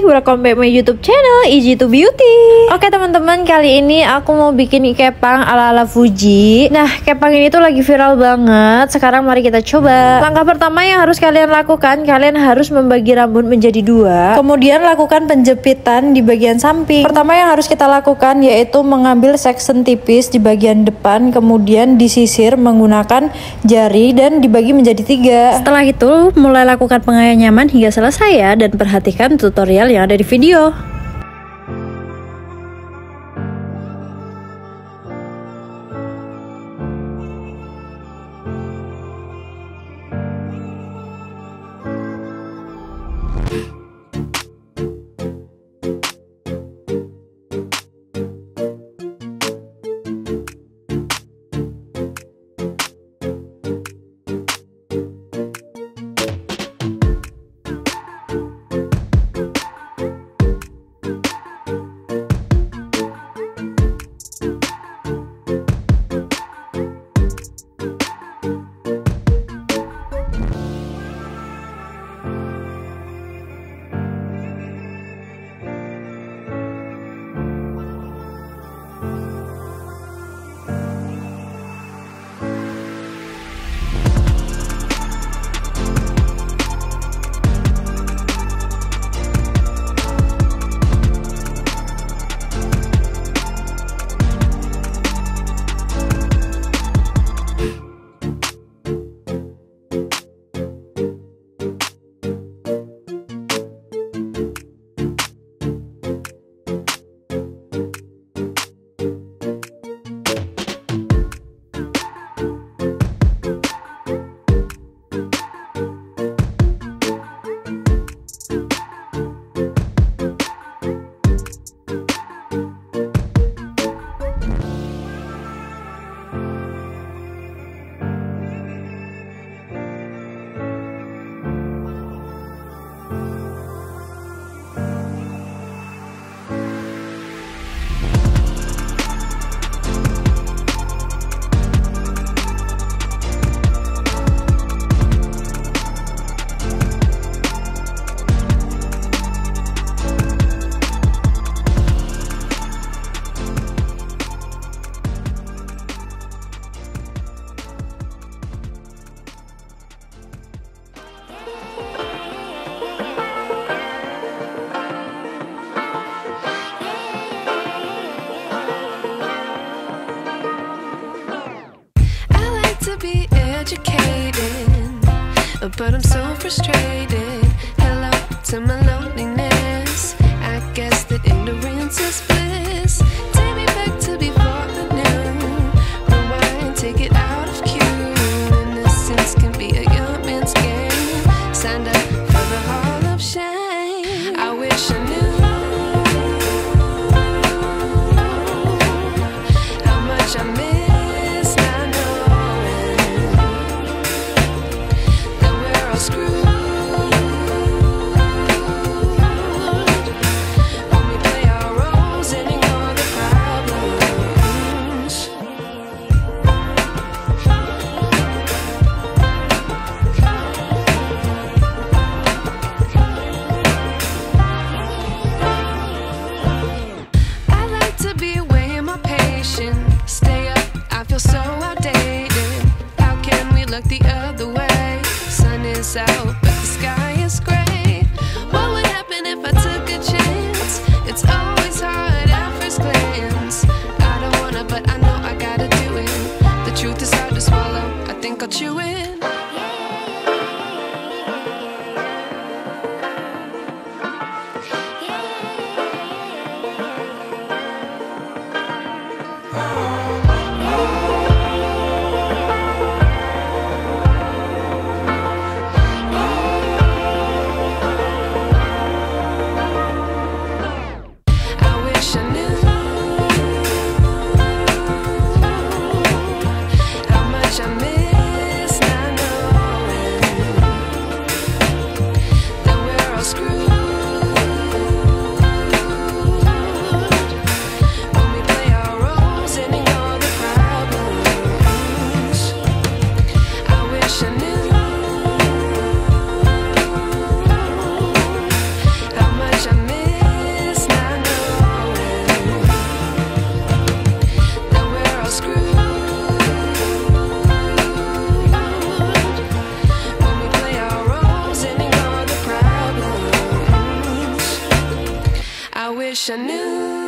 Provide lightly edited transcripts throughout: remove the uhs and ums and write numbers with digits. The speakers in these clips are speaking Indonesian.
Hai, welcome back my YouTube channel Easy to Beauty. Oke teman-teman, kali ini aku mau bikin kepang ala-ala FUJI. Nah, kepang ini tuh lagi viral banget. Sekarang mari kita coba. Langkah pertama yang harus kalian lakukan, kalian harus membagi rambut menjadi dua. Kemudian lakukan penjepitan di bagian samping. Pertama yang harus kita lakukan yaitu mengambil section tipis di bagian depan, kemudian disisir menggunakan jari dan dibagi menjadi 3. Setelah itu, mulai lakukan pengayanyaman hingga selesai ya, dan perhatikan tutorial yang ada di video. But I'm so frustrated. Hello to my loneliness. I guess that ignorance is bliss. Take me back to before the new. Rewind, take it out of cue. Innocence can be a young man's game. Signed up for the hall of shame. I wish I knew how much I miss. Out, but the sky is gray. What would happen if I took a chance? It's always hard at first glance. I don't wanna, but I know I gotta do it. The truth is hard to swallow. I think I'll chew it. I miss now. I wish I knew.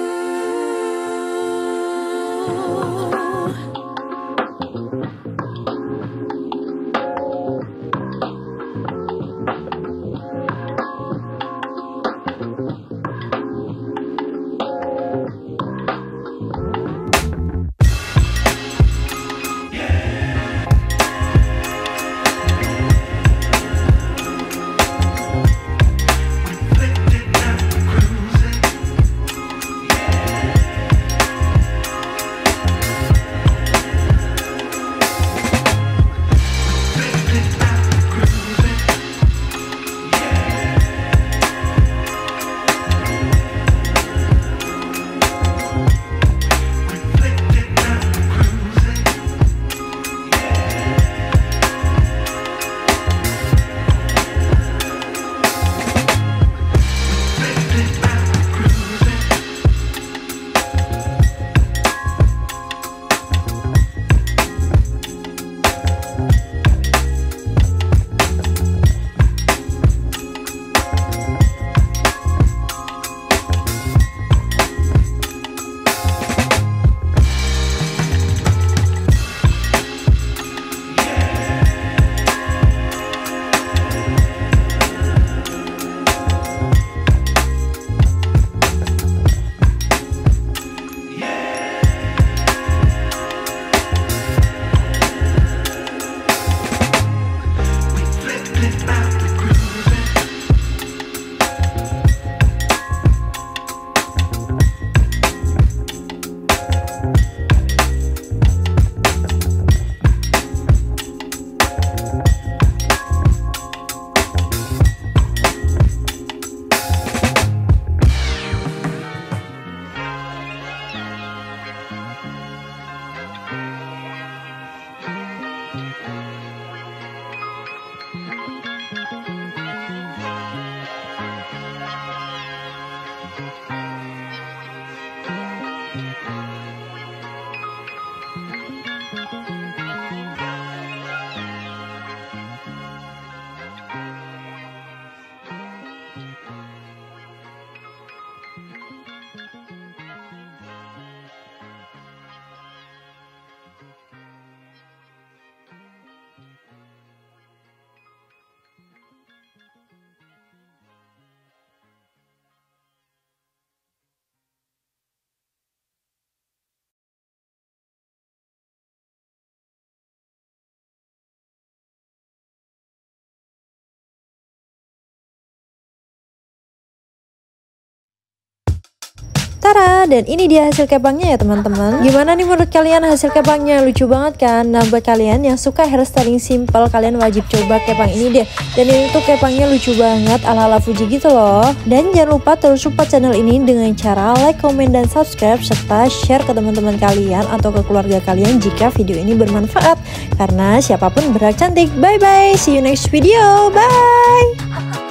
Cara, dan ini dia hasil kepangnya ya teman-teman. Gimana nih menurut kalian hasil kepangnya? Lucu banget kan? Nah, buat kalian yang suka hairstyling simple, kalian wajib coba kepang ini deh. Dan ini tuh kepangnya lucu banget ala-ala FUJI gitu loh. Dan jangan lupa terus support channel ini dengan cara like, comment, dan subscribe, serta share ke teman-teman kalian atau ke keluarga kalian jika video ini bermanfaat. Karena siapapun berhak cantik. Bye bye, see you next video, bye.